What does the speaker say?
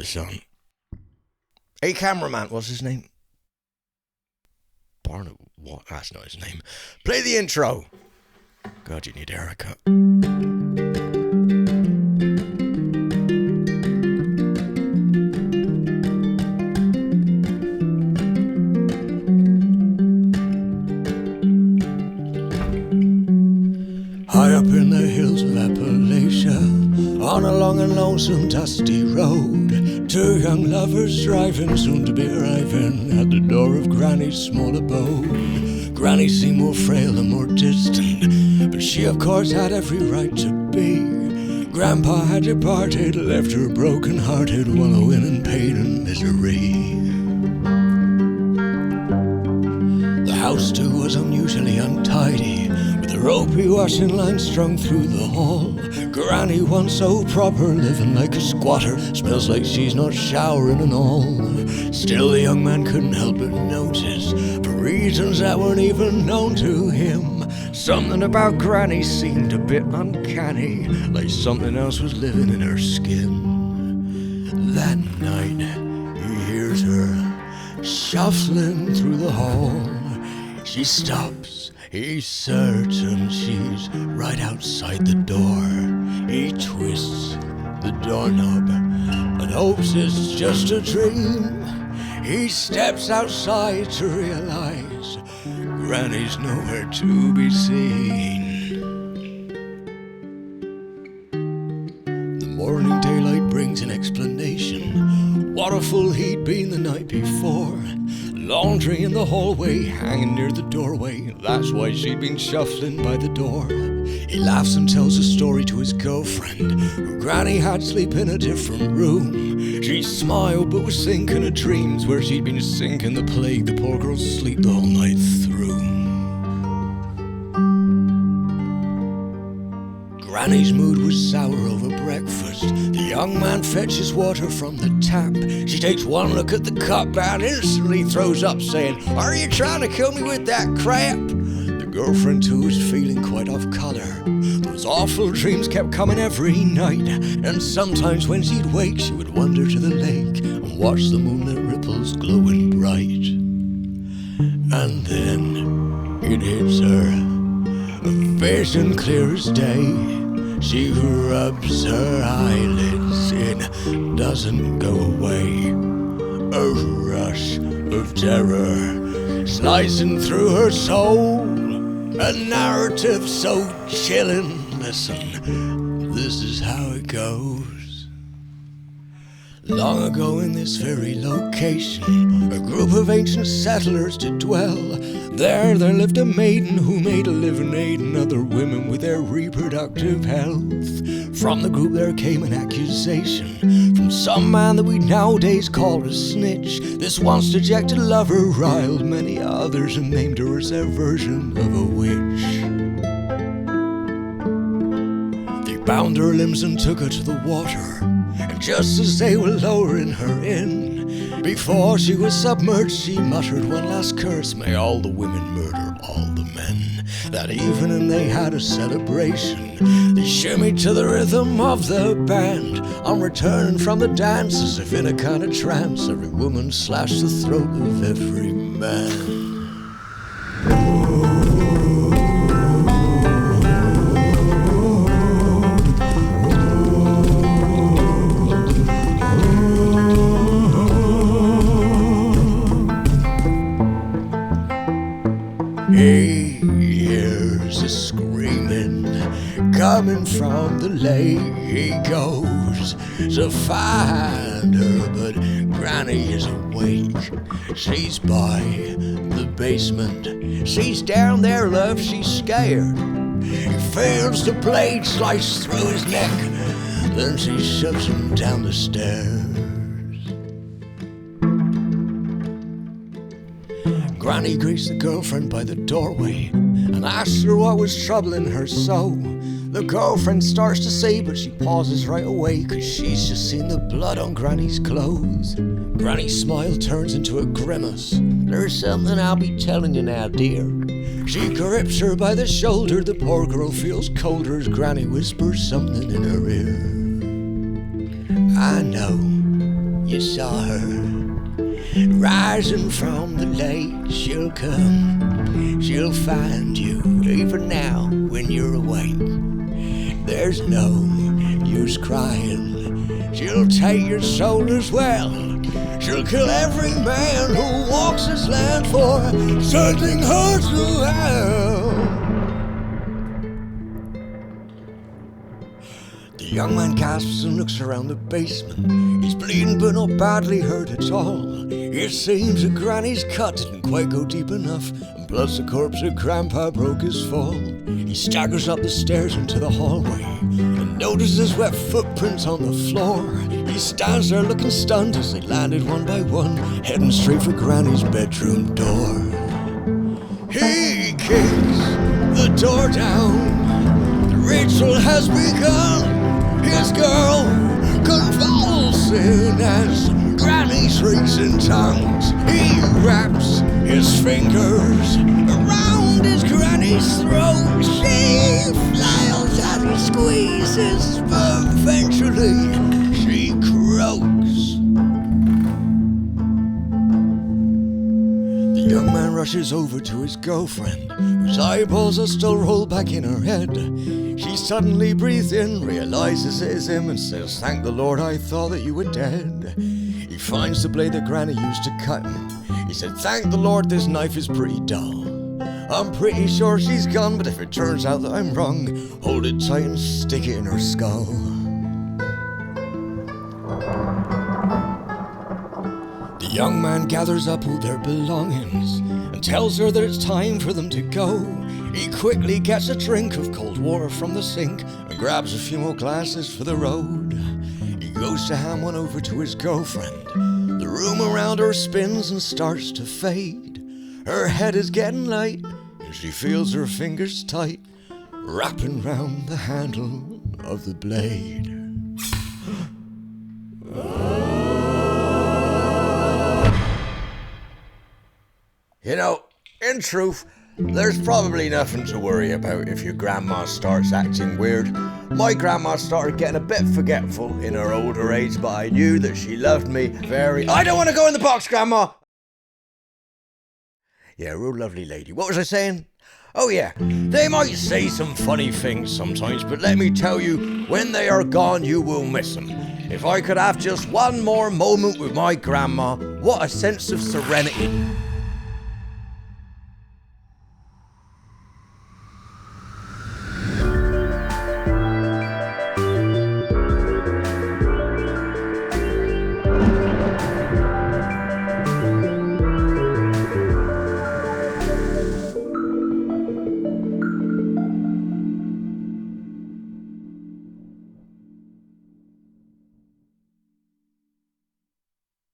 this on. Hey, cameraman, what's his name? Barnaby? What? That's not his name. Play the intro. God, you need a haircut. High up in the hills of Appalachia, on a long and lonesome dusty road, two young lovers driving, soon to be arriving at the door of Granny's small abode. Granny seemed more frail and more distant, but she of course had every right to be. Grandpa had departed, left her broken-hearted, wallowing in pain and misery. The house too was unusually untidy, with a ropey washing line strung through the hall. Granny once so proper, living like a squatter, smells like she's not showering and all. Still the young man couldn't help but notice, for reasons that weren't even known to him, something about Granny seemed a bit uncanny, like something else was living in her skin. That night he hears her shuffling through the hall. She stops, he's certain she's right outside the door. He twists the doorknob and hopes it's just a dream. He steps outside to realize Granny's nowhere to be seen. The morning daylight brings an explanation. What a fool he'd been the night before. Laundry in the hallway, hanging near the doorway. That's why she'd been shuffling by the door. He laughs and tells a story to his girlfriend, who Granny had sleep in a different room. She smiled but was thinking of dreams where she'd been sinking the plague the poor girl's sleep the whole night through. Granny's mood was sour over breakfast. The young man fetches water from the tap. She takes one look at the cup and instantly throws up, saying, "Are you trying to kill me with that crap?" The girlfriend too was feeling quite off colour. Those awful dreams kept coming every night, and sometimes when she'd wake she would wander to the lake and watch the moonlit ripples glowing bright. And then it hits her, a vision clear as day. She rubs her eyelids, it doesn't go away. A rush of terror slicing through her soul, a narrative so chilling. Listen, this is how it goes. Long ago in this very location, a group of ancient settlers did dwell. There lived a maiden who made a living aiding other women with their reproductive health. From the group there came an accusation from some man that we nowadays call a snitch. This once dejected lover riled many others and named her as their version of a witch. They bound her limbs and took her to the water, and just as they were lowering her in, before she was submerged, she muttered one last curse: "May all the women murder all the men." That evening they had a celebration. They shimmied to the rhythm of the band. On returning from the dance, as if in a kind of trance, every woman slashed the throat of every man. He hears a screaming coming from the lake. He goes to find her, but Granny is awake. She's by the basement. She's down there, love, she's scared. He feels the blade slice through his neck, then she shoves him down the stairs. Granny greets the girlfriend by the doorway and asks her what was troubling her so. The girlfriend starts to say, but she pauses right away, 'cause she's just seen the blood on Granny's clothes. Granny's smile turns into a grimace. "There's something I'll be telling you now, dear." She grips her by the shoulder. The poor girl feels colder as Granny whispers something in her ear. "I know you saw her. Rising from the lake, she'll come. She'll find you even now when you're awake. There's no use crying. She'll take your soul as well. She'll kill every man who walks this land for sending her to hell. The young man gasps and looks around the basement. He's bleeding but not badly hurt at all. It seems that Granny's cut didn't quite go deep enough, and plus the corpse of Grandpa broke his fall. He staggers up the stairs into the hallway and notices wet footprints on the floor. He stands there looking stunned as they landed one by one, heading straight for Granny's bedroom door. He kicks the door down. The ritual has begun. His girl convulsing as Granny shrieks in tongues. He wraps his fingers around his Granny's throat. She flails as he squeezes, but eventually she croaks. The young man rushes over to his girlfriend, whose eyeballs are still rolled back in her head. She suddenly breathes in, realizes it is him, and says, "Thank the Lord, I thought that you were dead." He finds the blade that Granny used to cut him. He said, "Thank the Lord, this knife is pretty dull. I'm pretty sure she's gone, but if it turns out that I'm wrong, hold it tight and stick it in her skull." The young man gathers up all their belongings and tells her that it's time for them to go. He quickly gets a drink of cold water from the sink and grabs a few more glasses for the road. He goes to hand one over to his girlfriend. The room around her spins and starts to fade. Her head is getting light and she feels her fingers tight, wrapping round the handle of the blade. You know, in truth, there's probably nothing to worry about if your grandma starts acting weird. My grandma started getting a bit forgetful in her older age, but I knew that she loved me very... I don't want to go in the box, Grandma! Yeah, real lovely lady. What was I saying? Oh yeah, they might say some funny things sometimes, but let me tell you, when they are gone, you will miss them. If I could have just one more moment with my grandma, what a sense of serenity.